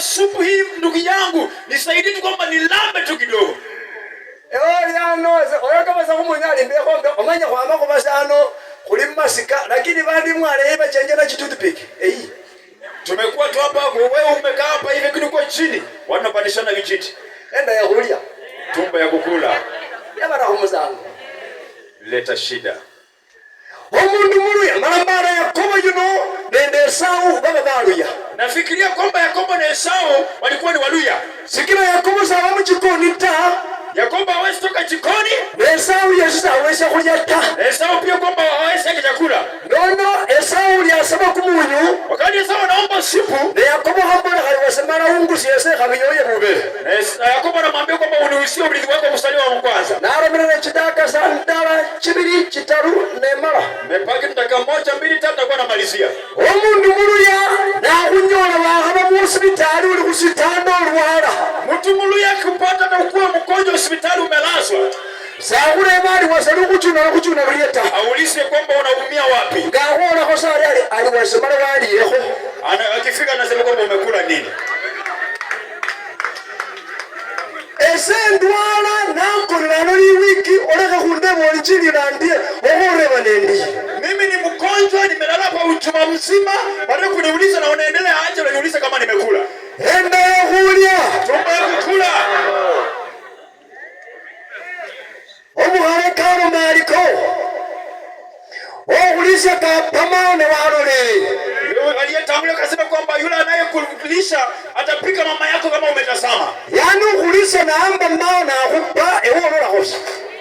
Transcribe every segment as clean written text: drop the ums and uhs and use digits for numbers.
supu hii ndugu yangu nisaidie tu kwamba nilambe tu kidogo. Yanoze oyaka basa kumunyali mbe kombe omanya kwama ko basano kuli masika lakini bandi mwale iba chenjera chitutupik. Tumekuwa tu hapa wewe umekaa hapa hivi kitu kwa chini. Wanapandishana vijiti. Enda ya kulia. Tumba ya kukula. Yabara humuzangu. Leta shida. Omundu muluya malambara Yakobo yuno nende Esau baba baluya. Nafikiria kwamba Yakobo na Esau walikuwa ni waluya. Sikira Yakobo sawa mchikoni ta. Yakobo hawezi toka jikoni. Esau Yesu hawezi kuja ta. Esau pia kwamba hawezi yake chakula. Nono Esau yasaba kumunyu. Wakati Esau anaomba supu, na Yakobo hambona aliwasemana ungu siese kabinyoye bube. Na Yakobo anamwambia kwamba unihusie urithi wako mstari wa kwanza. Na aramira chitaka santara chibiri chitaru nemara. Mepaki mtaka moja mbili tatu takuwa namalizia. Omundu muluya na kunyola wahaba mu hospitali uli kusitanda olwala. Mtu muluya kupata na ukuwa mgonjwa hospitali umelazwa. Sahure bali wasalu kuchuna bileta. Aulize kwamba unaumia wapi. Ngahona ko sare aliwasemana wali yeko. Akifika anasema kwamba umekula nini. Esendwala nakolano li wiki oleka kundebo olichili nandie ogoreba nendi. Mimi ni mgonjwa nimelala kwa ujuma mzima baada kuniuliza na unaendelea aje unaniuliza kama nimekula. Enda kulia. Tumba ya kukula. Omuhare karo mariko. Ogulisha kapama na warole. Aliyetangulia akasema kwamba yule anayekulisha atapika mama yako kama umetazama. Yani ukulisha na amba mao na akupa ewonola kosa.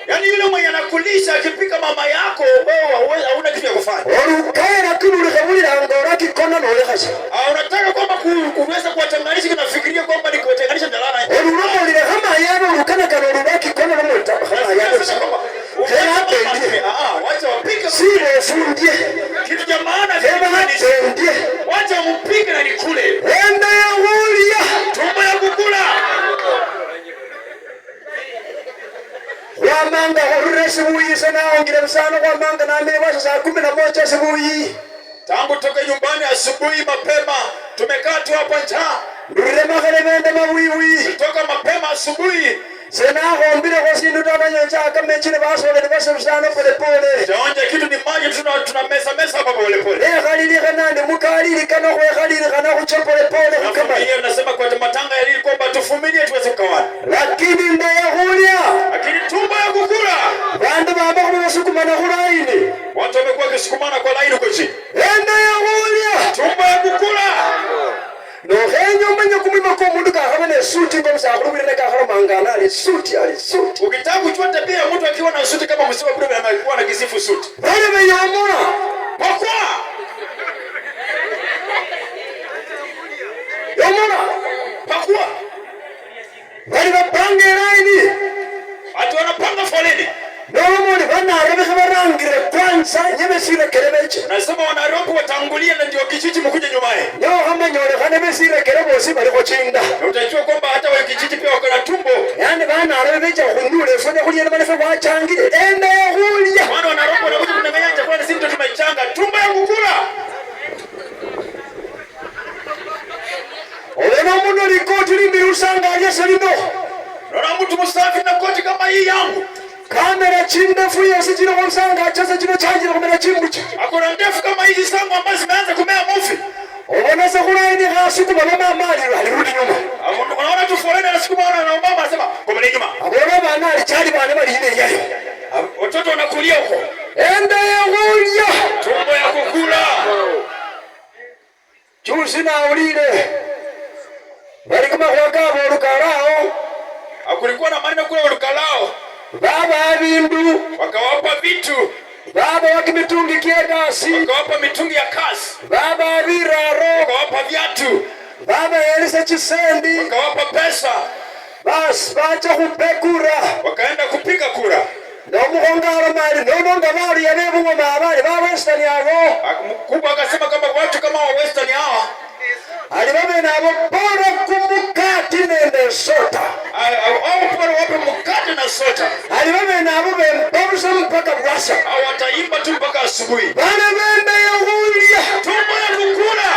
Yani yule mwenye anakulisha akipika mama yako wewe hauna kitu ya kufanya. Orukaira kinu kabulira ngora kikona no lekasa. Unataka kwamba kuweza kuwatenganisha kinafikiria kwamba ni kuwatenganisha dalala. Orunomo lile kama yano rukana kana rubaki kona no mota. Kama yano sasa. Wacha wapike. Sile fundie. Kitu cha maana fundie. Wacha mpike na nikule. Enda ya hulia. Tumba ya kukula. Wamanga horure sibuyi sana ongire msano kwa manga na mimi basi saa 11 sibuyi. Tangu toka nyumbani asubuhi mapema tumekaa tu hapa njaa. Ndure magale mende mawiwi. Kutoka mapema asubuhi. Sena hombire kwa sindu tana nyanja kama chini baso wale basi msano pole pole. Jaonja kitu ni maji tuna mesa hapa pole pole. Khalili kana ni mukalili kana kwa khalili kana kuchapa pole pole kama yeye anasema kwa matanga yali kwamba tufumilie tuweze kukawana. Lakini ndio hulia. Lakini tumba ya kukula. Bandu baba kwa sukumana kulaini. Watu wamekuwa kisukumana kwa laini kwa chini. Ndio hulia. Tumba ya kukula. No henyo manya kumima kwa mundu kahabane suti kwa msakuru bila kahara mangana ali suti. Ukitaka kujua tabia ya mtu akiwa na suti kama msiba bure anakuwa na kisifu suti. Wale meyamona. Pakwa. Yamona. Pakwa. Wale wapange laini. Watu wanapanga foleni. Nomoni wanarobe kabarangire kwanza nyemesire kerebeche. Nasema wanarobe watangulia na ndio kijiji mkuje nyumaye. Nyo kama nyore kana mesire kerebo si bali kochinda. Na utajua kwamba hata wa kijiji pia wako na tumbo. Yani wanarobe becha kunule fone kulia na manefa wachangire. Ende hulia. Wana wanarobe wanakuja kunanganya kwa sisi mtoto tumechanga tumbo ya kukula. Olena muno likoti limbiusanga aliyeselino. Nona mtu msafi na koti kama hii yangu. Kamera chindefu yesi jino kwa msanga achaza jino chanjira kumera chimbuchi. Akona ndefu kama hizi sangu ambazo zimeanza kumea mufi. Obonesa kulaini khasuku baba mali alirudi nyuma. Unaona tu foleni na siku bwana na mama anasema kwa nyuma. Abona bana alichali bana bali ile yale. Watoto wanakulia huko. Enda ya hulia. Tumbo ya kukula. Chusi na ulile. Bali kama kwa kabo lukalao. Akulikuwa na maneno kule lukalao. Baba abindu wakawapa vitu. Baba wakimitungi kiegasi wakawapa mitungi ya kasi. Baba abiraro wakawapa viatu. Baba elisa chisendi wakawapa pesa. Bas bacha kupekura wakaenda kupiga kura. Nomuhongara mali nononga mali yanebu ngoma mali ba western yao. Kubwa akasema kama watu kama wa western hawa alibabe nabo bora kumukati nende sota. Au bora wape mukati na sota. Alibabe nabo bembabusa mpaka bwasa. Au wataimba tu mpaka asubuhi. Bana bende ya hulia. Tumbo ya kukula.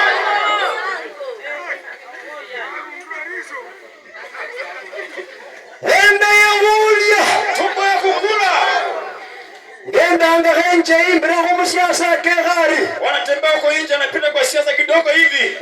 nje imbira kwa siasa kegari. Wanatembea huko nje, anapita kwa siasa kidogo hivi.